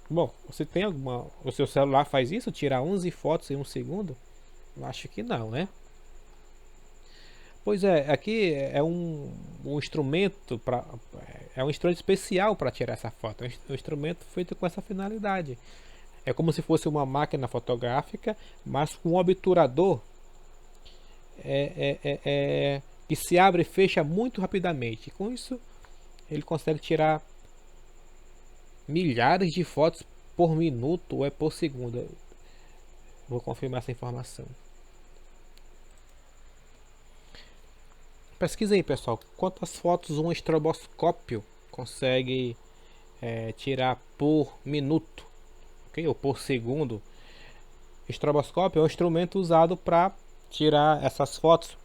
Bom, você tem alguma... O seu celular faz isso? Tirar 11 fotos em 1 segundo? Eu acho que não, né? Pois é, aqui é um instrumento é um instrumento especial para tirar essa foto. É um instrumento feito com essa finalidade. É como se fosse uma máquina fotográfica, mas com um obturador que se abre e fecha muito rapidamente. Com isso, ele consegue tirar milhares de fotos por minuto ou por segundo. Vou confirmar essa informação. Pesquisa aí, pessoal, quantas fotos um estroboscópio consegue tirar por minuto, okay? Ou por segundo. Estroboscópio é um instrumento usado para tirar essas fotos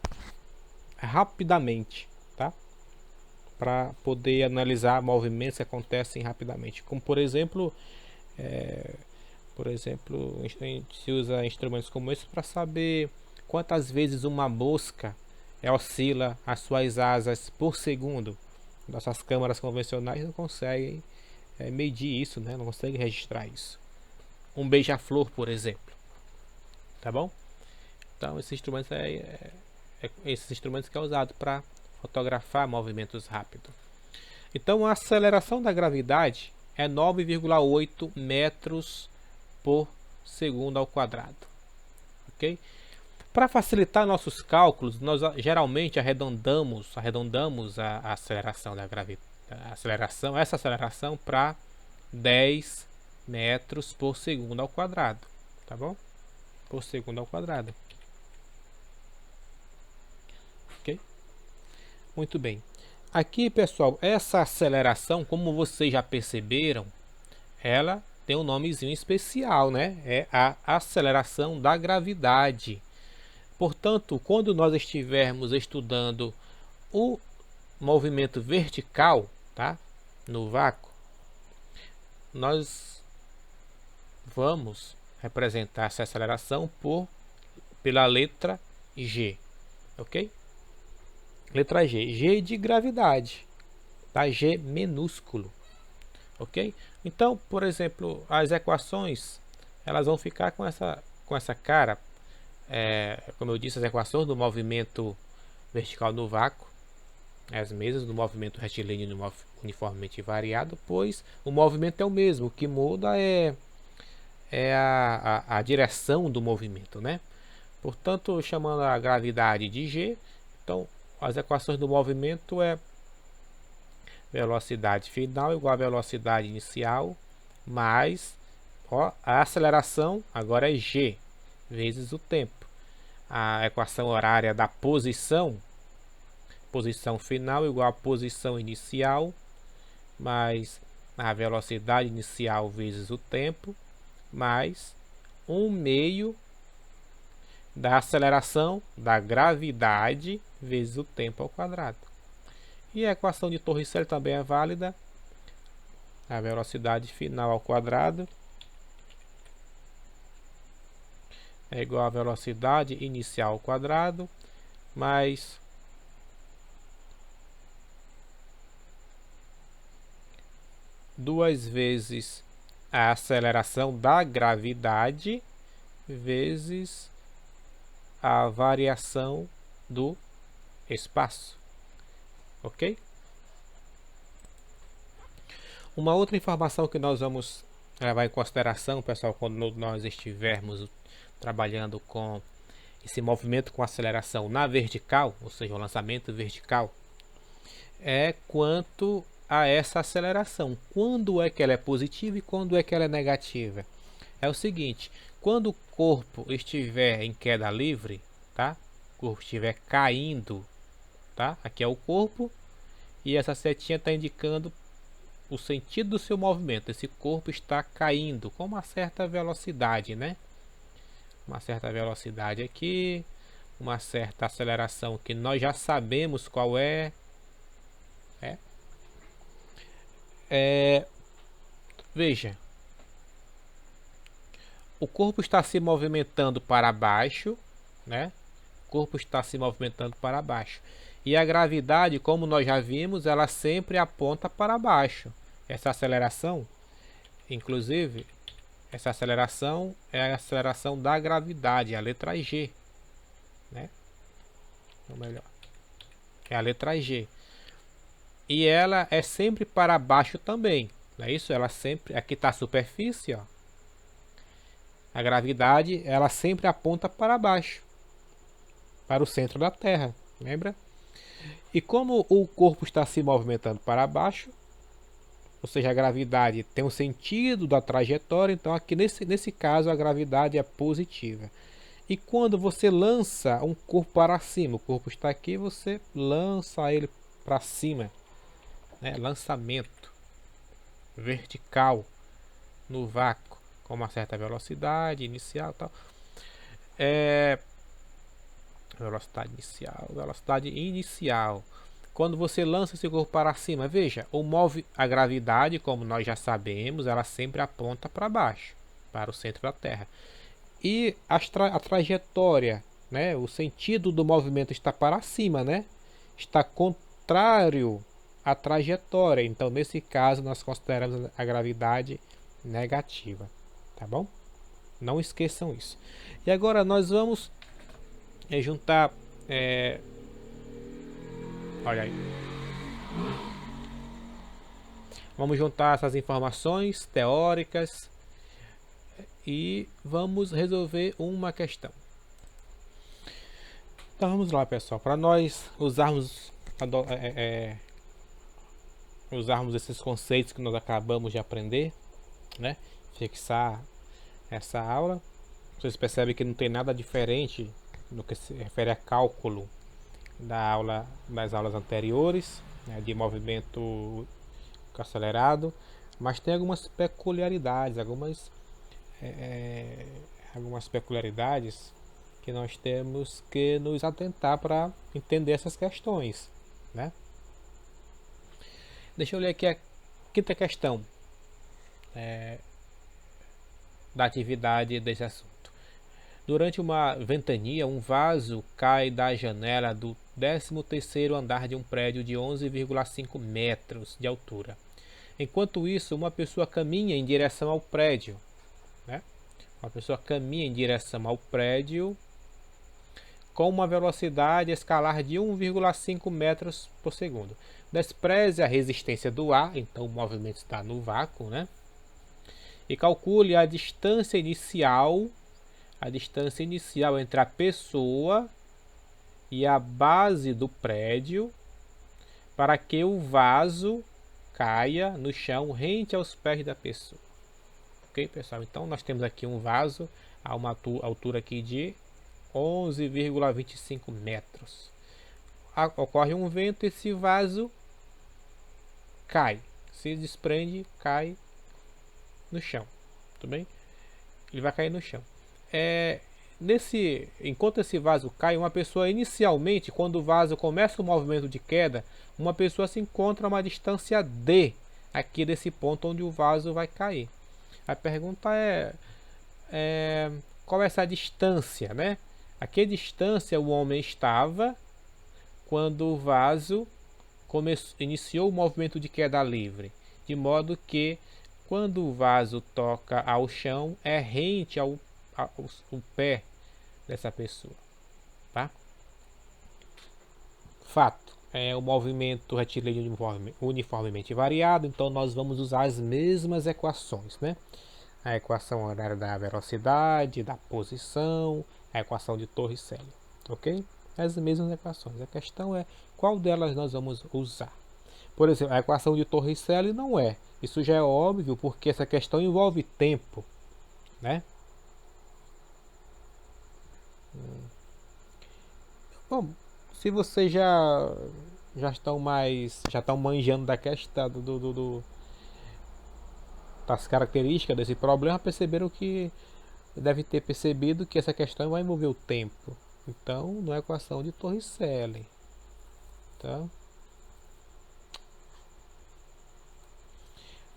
rapidamente, tá? Para poder analisar movimentos que acontecem rapidamente, como por exemplo, a gente usa instrumentos como esse para saber quantas vezes uma mosca oscila as suas asas por segundo. Nossas câmeras convencionais não conseguem medir isso, né? Não conseguem registrar isso. Um beija-flor, por exemplo, tá bom? Então esses instrumentos que é usado para fotografar movimentos rápidos. Então a aceleração da gravidade é 9,8 metros por segundo ao quadrado. Ok? Para facilitar nossos cálculos, nós geralmente arredondamos a aceleração da gravidade, essa aceleração para 10 metros por segundo ao quadrado, tá bom? Por segundo ao quadrado. Ok? Muito bem. Aqui, pessoal, essa aceleração, como vocês já perceberam, ela tem um nomezinho especial, né? É a aceleração da gravidade. Portanto, quando nós estivermos estudando o movimento vertical, tá? No vácuo, nós vamos representar essa aceleração pela letra G, ok? Letra G, G de gravidade, tá? G minúsculo, ok? Então, por exemplo, as equações, elas vão ficar com essa cara, como eu disse, as equações do movimento vertical no vácuo, as mesmas do movimento retilíneo uniformemente variado, pois o movimento é o mesmo, o que muda é a direção do movimento, né? Portanto, chamando a gravidade de G, então as equações do movimento é velocidade final igual a velocidade inicial mais a aceleração agora é G vezes o tempo. A equação horária da posição final igual a posição inicial mais a velocidade inicial vezes o tempo mais 1/2 da aceleração da gravidade vezes o tempo ao quadrado. E a equação de Torricelli também é válida. A velocidade final ao quadrado é igual a velocidade inicial ao quadrado mais duas vezes a aceleração da gravidade vezes a variação do espaço, ok? Uma outra informação que nós vamos levar em consideração, pessoal, quando nós estivermos trabalhando com esse movimento com aceleração na vertical, ou seja, o lançamento vertical, é quanto a essa aceleração. Quando é que ela é positiva e quando é que ela é negativa? É o seguinte, quando o corpo estiver em queda livre, tá? O corpo estiver caindo, tá? Aqui é o corpo e essa setinha está indicando o sentido do seu movimento. Esse corpo está caindo com uma certa velocidade, né? Uma certa velocidade aqui, uma certa aceleração que nós já sabemos qual é. Veja, o corpo está se movimentando para baixo, né? O corpo está se movimentando para baixo. E a gravidade, como nós já vimos, ela sempre aponta para baixo. Essa aceleração, inclusive, essa aceleração é a aceleração da gravidade, a letra G, né? Ou melhor, é a letra G. E ela é sempre para baixo também, não é isso? Ela sempre, aqui está a superfície, ó. A gravidade, ela sempre aponta para baixo, para o centro da Terra, lembra? E como o corpo está se movimentando para baixo, ou seja, a gravidade tem um sentido da trajetória, então aqui nesse caso a gravidade é positiva. E quando você lança um corpo para cima, o corpo está aqui, você lança ele para cima, né? Lançamento vertical no vácuo com uma certa velocidade inicial, tal. Velocidade inicial. Quando você lança esse corpo para cima, veja, a gravidade, como nós já sabemos, ela sempre aponta para baixo, para o centro da Terra. E a trajetória, né, o sentido do movimento está para cima, né? Está contrário à trajetória. Então, nesse caso, nós consideramos a gravidade negativa, tá bom? Não esqueçam isso. E agora nós vamos juntar, olha aí. Vamos juntar essas informações teóricas e vamos resolver uma questão. Então vamos lá, pessoal. Para nós usarmos esses conceitos que nós acabamos de aprender, né? Fixar essa aula. Vocês percebem que não tem nada diferente no que se refere a cálculo das aulas anteriores, né, de movimento acelerado, mas tem algumas peculiaridades, algumas peculiaridades que nós temos que nos atentar para entender essas questões, né? Deixa eu ler aqui a quinta questão da atividade desse assunto. Durante uma ventania, um vaso cai da janela do 13º andar de um prédio de 11,5 metros de altura. Enquanto isso, uma pessoa caminha em direção ao prédio, né? Uma pessoa caminha em direção ao prédio com uma velocidade escalar de 1,5 metros por segundo. Despreze a resistência do ar, então o movimento está no vácuo, né? E calcule a distância inicial entre a pessoa e a base do prédio para que o vaso caia no chão rente aos pés da pessoa. Ok, pessoal? Então nós temos aqui um vaso a uma altura aqui de 11,25 metros. Ocorre um vento e esse vaso cai, se desprende, cai no chão. Tudo bem? Ele vai cair no chão. Enquanto esse vaso cai, uma pessoa inicialmente, quando o vaso começa o movimento de queda, uma pessoa se encontra a uma distância D aqui desse ponto onde o vaso vai cair. A pergunta qual é essa distância, né? A que distância o homem estava quando o vaso iniciou o movimento de queda livre, de modo que quando o vaso toca ao chão é rente ao pé dessa pessoa, tá? Fato, o movimento retilíneo uniformemente variado, então nós vamos usar as mesmas equações, né? A equação horária da velocidade, da posição, a equação de Torricelli, ok? As mesmas equações. A questão é qual delas nós vamos usar. Por exemplo, a equação de Torricelli não é. Isso já é óbvio porque essa questão envolve tempo, né? Bom, se vocês já estão manjando da questão das características desse problema, perceberam que deve ter percebido que essa questão vai envolver o tempo. Então, não é equação de Torricelli. Tá?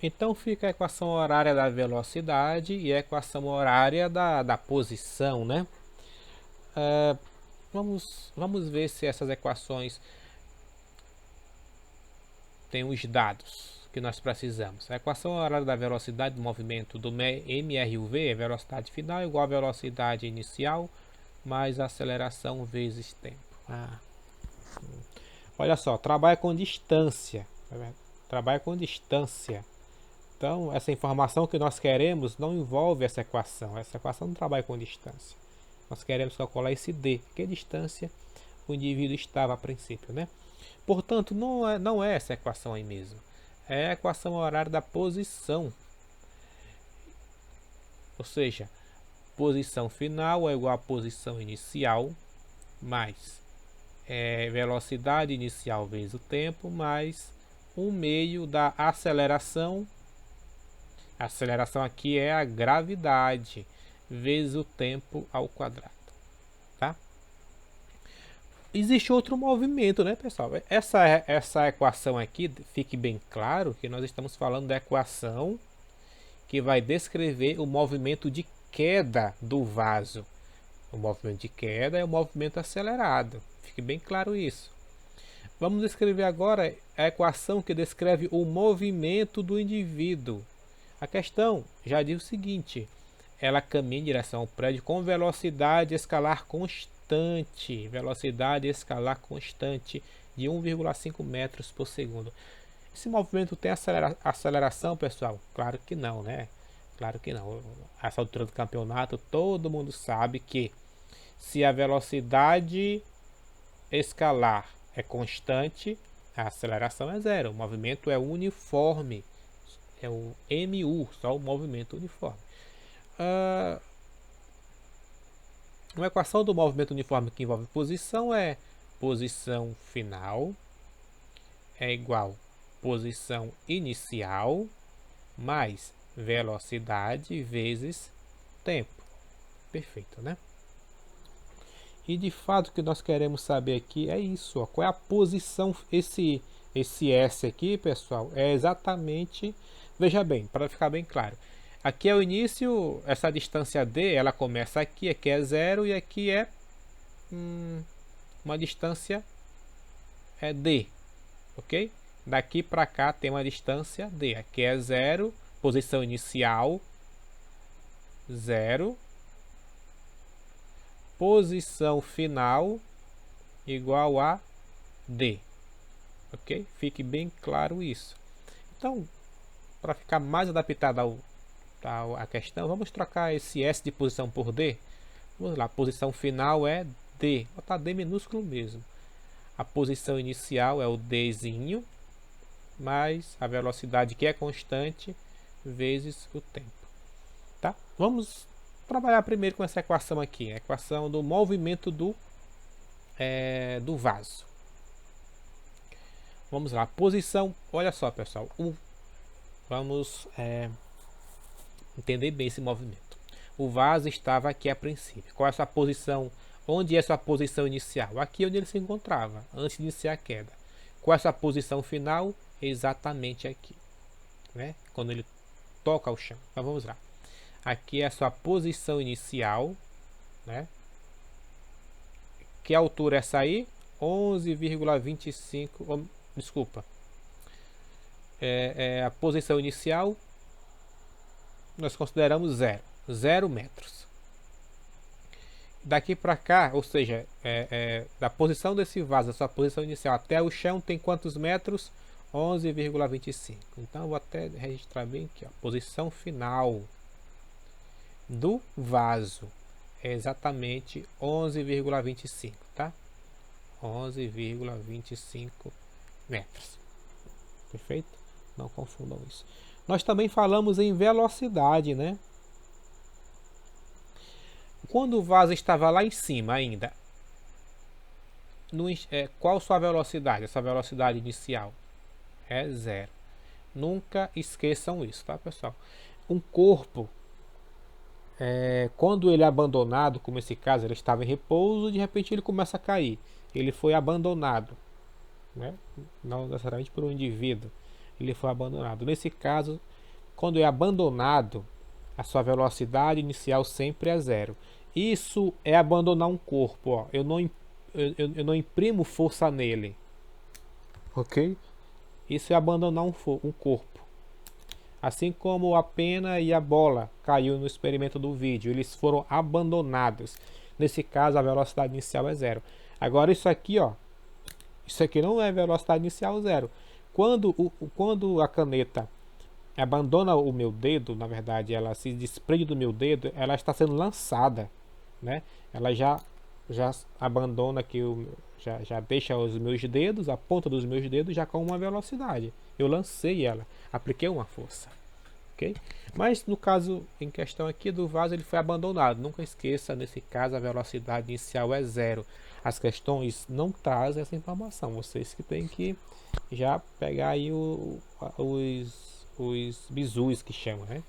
Então fica a equação horária da velocidade e a equação horária da posição, né? Vamos ver se essas equações têm os dados que nós precisamos. A equação horária da velocidade do movimento do MRUV, é velocidade final, igual a velocidade inicial mais aceleração vezes tempo. Olha só, trabalha com distância. Trabalha com distância. Então, essa informação que nós queremos não envolve essa equação. Essa equação não trabalha com distância. Nós queremos calcular esse D, que distância o indivíduo estava a princípio, né? Portanto, não é essa equação aí mesmo. É a equação horária da posição. Ou seja, posição final é igual a posição inicial mais velocidade inicial vezes o tempo mais 1/2 da aceleração. A aceleração aqui é a gravidade vezes o tempo ao quadrado, tá? Existe outro movimento, né, pessoal? Essa equação aqui, fique bem claro que nós estamos falando da equação que vai descrever o movimento de queda do vaso. O movimento de queda é o movimento acelerado. Fique bem claro isso. Vamos descrever agora a equação que descreve o movimento do indivíduo. A questão já diz o seguinte: ela caminha em direção ao prédio com velocidade escalar constante. Velocidade escalar constante de 1,5 metros por segundo. Esse movimento tem aceleração, pessoal? Claro que não, né? Claro que não. A essa altura do campeonato, todo mundo sabe que se a velocidade escalar é constante, a aceleração é zero. O movimento é uniforme. É o MU, só o movimento uniforme. Uma equação do movimento uniforme que envolve posição é posição final é igual posição inicial mais velocidade vezes tempo. Perfeito, né? E de fato o que nós queremos saber aqui é isso, ó, qual é a posição, esse S aqui, pessoal, é exatamente, veja bem, para ficar bem claro, aqui é o início, essa distância D, ela começa aqui é zero e aqui é uma distância D, ok? Daqui para cá tem uma distância D, aqui é zero, posição inicial, zero, posição final igual a D, ok? Fique bem claro isso. Então, para ficar mais adaptado à questão, vamos trocar esse S de posição por D. Vamos lá, a posição final é D, vou botar D minúsculo mesmo. A posição inicial é o Dzinho, mais a velocidade que é constante, vezes o tempo. Tá? Vamos trabalhar primeiro com essa equação aqui, a equação do movimento do vaso. Vamos lá, posição, olha só pessoal, vamos entender bem esse movimento. O vaso estava aqui a princípio, qual é a sua posição, onde é a sua posição inicial? Aqui onde ele se encontrava, antes de iniciar a queda. Qual é a sua posição final? Exatamente aqui, né? Quando ele toca o chão. Então vamos lá. Aqui é a sua posição inicial, né? Que altura é essa aí? 11,25. Desculpa. A posição inicial nós consideramos 0 metros. Daqui para cá, ou seja, da posição desse vaso, a sua posição inicial até o chão tem quantos metros? 11,25. Então eu vou até registrar bem aqui, ó, posição final do vaso é exatamente 11,25, tá? 11,25 metros. Perfeito? Não confundam isso. Nós também falamos em velocidade, né? Quando o vaso estava lá em cima ainda, qual sua velocidade? Essa velocidade inicial é 0. Nunca esqueçam isso, tá, pessoal? Um corpo, quando ele é abandonado, como esse caso, ele estava em repouso, de repente ele começa a cair. Ele foi abandonado, né? Não necessariamente por um indivíduo, ele foi abandonado. Nesse caso, quando é abandonado, a sua velocidade inicial sempre é 0. Isso é abandonar um corpo, ó. Eu não imprimo força nele, ok? Isso é abandonar um corpo. Assim como a pena e a bola caiu no experimento do vídeo, eles foram abandonados. Nesse caso, a velocidade inicial é 0. Agora isso aqui, ó, isso aqui não é velocidade inicial 0. Quando a caneta abandona o meu dedo, na verdade, ela se desprende do meu dedo, ela está sendo lançada, né? Ela já abandona aqui, já deixa os meus dedos, a ponta dos meus dedos já com uma velocidade. Eu lancei ela, apliquei uma força, ok? Mas no caso em questão aqui do vaso, ele foi abandonado. Nunca esqueça, nesse caso a velocidade inicial é 0. As questões não trazem essa informação. Vocês que têm que já pegar aí os bizus que chamam, né?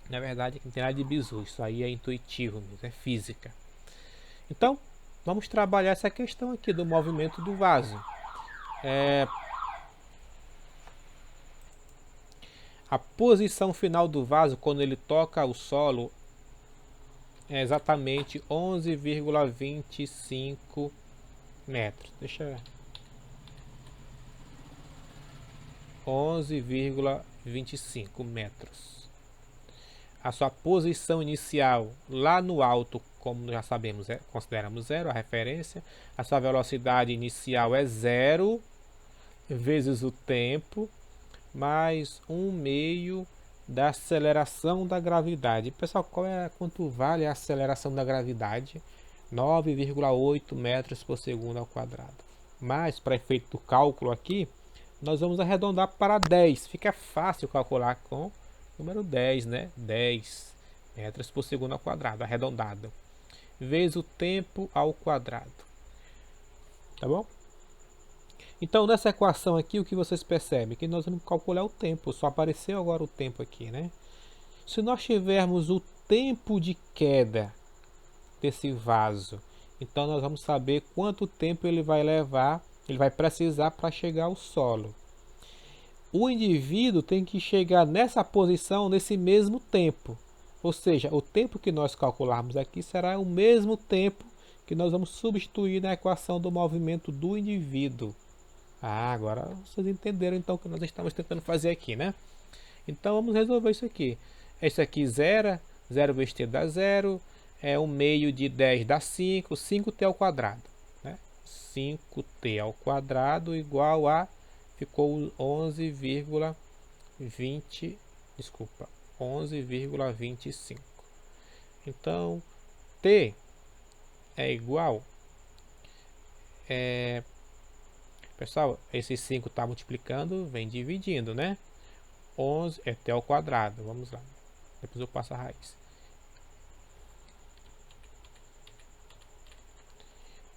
Na verdade não tem nada de bizu, isso aí é intuitivo mesmo, é física. Então vamos trabalhar essa questão aqui do movimento do vaso. A posição final do vaso quando ele toca o solo é exatamente 11,25 metros. Deixa eu ver. 11,25 metros. A sua posição inicial lá no alto, como já sabemos, consideramos 0, a referência. A sua velocidade inicial é 0. vezes o tempo mais 1/2 da aceleração da gravidade. Pessoal, quanto vale a aceleração da gravidade? 9,8 metros por segundo ao quadrado. Mas, para efeito do cálculo aqui, nós vamos arredondar para 10. Fica fácil calcular com o número 10, né? 10 metros por segundo ao quadrado, arredondado. Vezes o tempo ao quadrado. Tá bom? Então, nessa equação aqui, o que vocês percebem? Que nós vamos calcular o tempo. Só apareceu agora o tempo aqui, né? Se nós tivermos o tempo de queda desse vaso, então nós vamos saber quanto tempo ele vai levar, ele vai precisar para chegar ao solo. O indivíduo tem que chegar nessa posição nesse mesmo tempo. Ou seja, o tempo que nós calcularmos aqui será o mesmo tempo que nós vamos substituir na equação do movimento do indivíduo. Agora vocês entenderam então o que nós estamos tentando fazer aqui, né? Então vamos resolver isso aqui. Isso aqui 0 vezes t dá 0, 1/2 de 10 dá 5, 5t ao quadrado. Né? 5t ao quadrado igual a, ficou 11,25. Então, t é igual... Pessoal, esse 5 está multiplicando, vem dividindo, né? 11 é t ao quadrado. Vamos lá. Depois eu passo a raiz.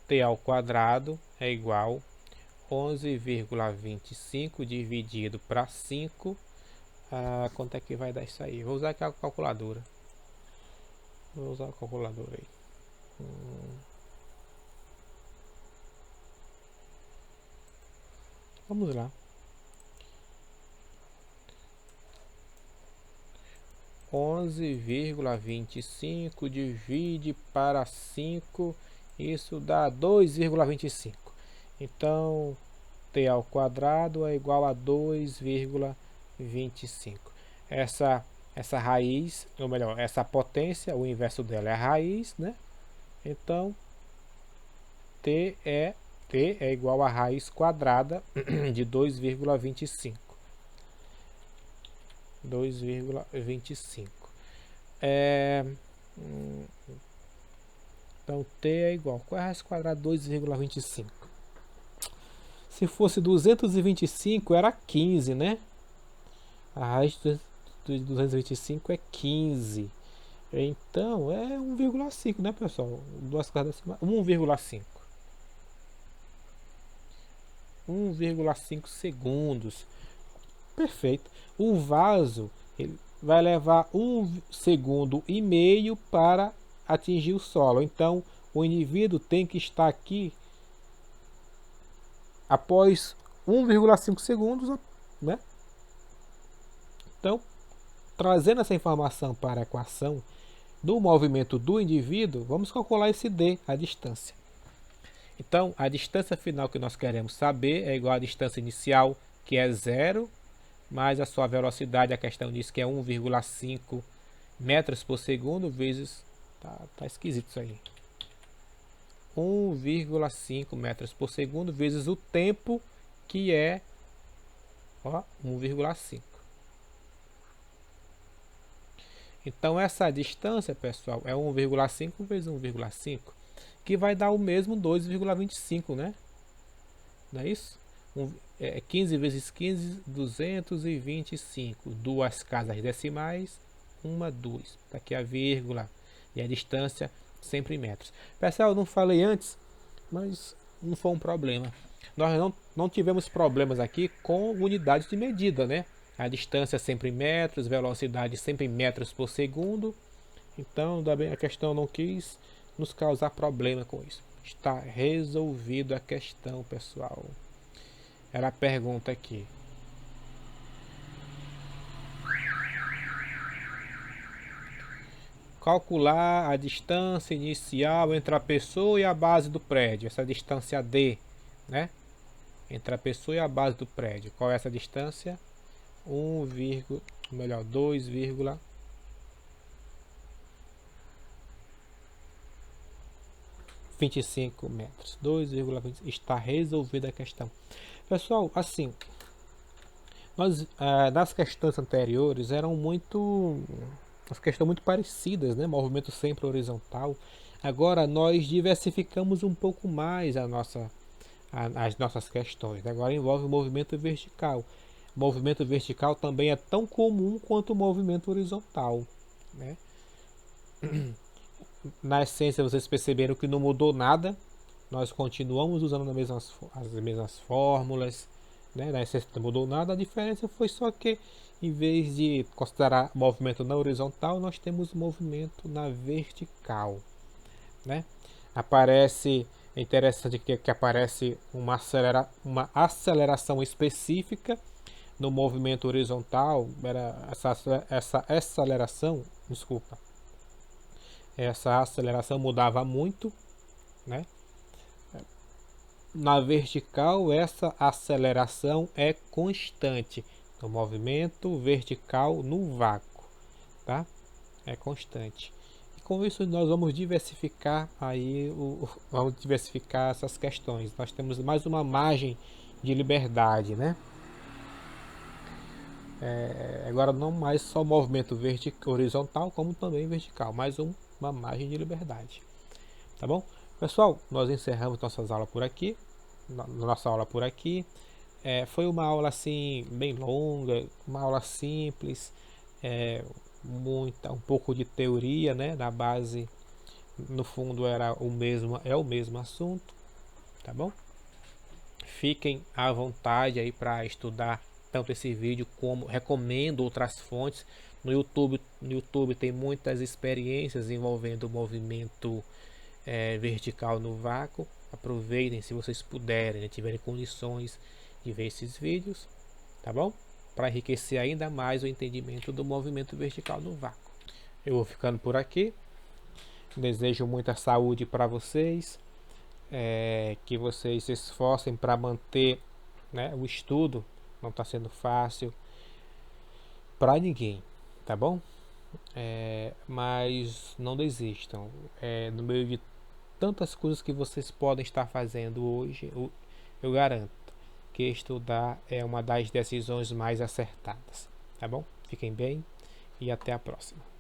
T ao quadrado é igual a 11,25 dividido para 5. Quanto é que vai dar isso aí? Vou usar aqui a calculadora. Vou usar a calculadora aí. Vamos lá. 11,25 divide para 5, isso dá 2,25. Então, t ao quadrado é igual a 2,25. Essa raiz, ou melhor, essa potência, o inverso dela é a raiz, né? Então, t é igual a raiz quadrada de 2,25. 2,25. Então t é igual, qual é a raiz quadrada de 2,25? Se fosse 225 era 15, né? A raiz de 225 é 15. Então é 1,5, né, pessoal? 1,5. 1,5 segundos. Perfeito. O vaso ele vai levar 1,5 segundo para atingir o solo. Então, o indivíduo tem que estar aqui após 1,5 segundos, né? Então, trazendo essa informação para a equação do movimento do indivíduo, vamos calcular esse d, a distância. Então, a distância final que nós queremos saber é igual à distância inicial, que é 0, mais a sua velocidade, a questão diz que é 1,5 metros por segundo, vezes... Tá esquisito isso aí. 1,5 metros por segundo, vezes o tempo, que é 1,5. Então, essa distância, pessoal, é 1,5 vezes 1,5, que vai dar o mesmo 2,25, né? Não é isso? 15 vezes 15, 225. Duas casas decimais, 1, 2. Está aqui a vírgula. E a distância sempre em metros. Pessoal, eu não falei antes, mas não foi um problema. Nós não tivemos problemas aqui com unidades de medida, né? A distância sempre em metros, velocidade sempre em metros por segundo. Então, a questão não quis nos causar problema com isso. Está resolvida a questão, pessoal. Era a pergunta aqui. Calcular a distância inicial entre a pessoa e a base do prédio. Essa distância D, né? Entre a pessoa e a base do prédio. Qual é essa distância? 2,25 metros. 2,20. Está resolvida a questão. Pessoal, assim, nós nas questões anteriores eram muito as questões muito parecidas, né? Movimento sempre horizontal. Agora nós diversificamos um pouco mais as nossas questões. Agora envolve o movimento vertical. O movimento vertical também é tão comum quanto o movimento horizontal, né? Na essência, vocês perceberam que não mudou nada. Nós continuamos usando as mesmas fórmulas, né? Na essência não mudou nada. A diferença foi só que, em vez de considerar movimento na horizontal, nós temos movimento na vertical, né? Aparece, é interessante que aparece uma aceleração específica no movimento horizontal. Essa aceleração, desculpa, essa aceleração mudava muito, né? Na vertical, essa aceleração é constante. No movimento vertical no vácuo, tá? É constante. E com isso nós vamos diversificar vamos diversificar essas questões. Nós temos mais uma margem de liberdade, né? Agora não mais só movimento horizontal, como também vertical, mais uma margem de liberdade. Tá bom? Pessoal, nós encerramos nossas aulas por aqui. Nossa aula por aqui. Foi uma aula assim bem longa, uma aula simples, um pouco de teoria, né? Na base, no fundo é o mesmo assunto, tá bom? Fiquem à vontade aí para estudar tanto esse vídeo como recomendo outras fontes. No YouTube tem muitas experiências envolvendo o movimento vertical no vácuo. Aproveitem se vocês puderem, né, tiverem condições de ver esses vídeos, tá bom? Para enriquecer ainda mais o entendimento do movimento vertical no vácuo. Eu vou ficando por aqui. Desejo muita saúde para vocês, que vocês se esforcem para manter, né, o estudo. Não está sendo fácil para ninguém, tá bom? Mas não desistam. No meio de tantas coisas que vocês podem estar fazendo hoje, eu garanto que estudar é uma das decisões mais acertadas, tá bom? Fiquem bem e até a próxima.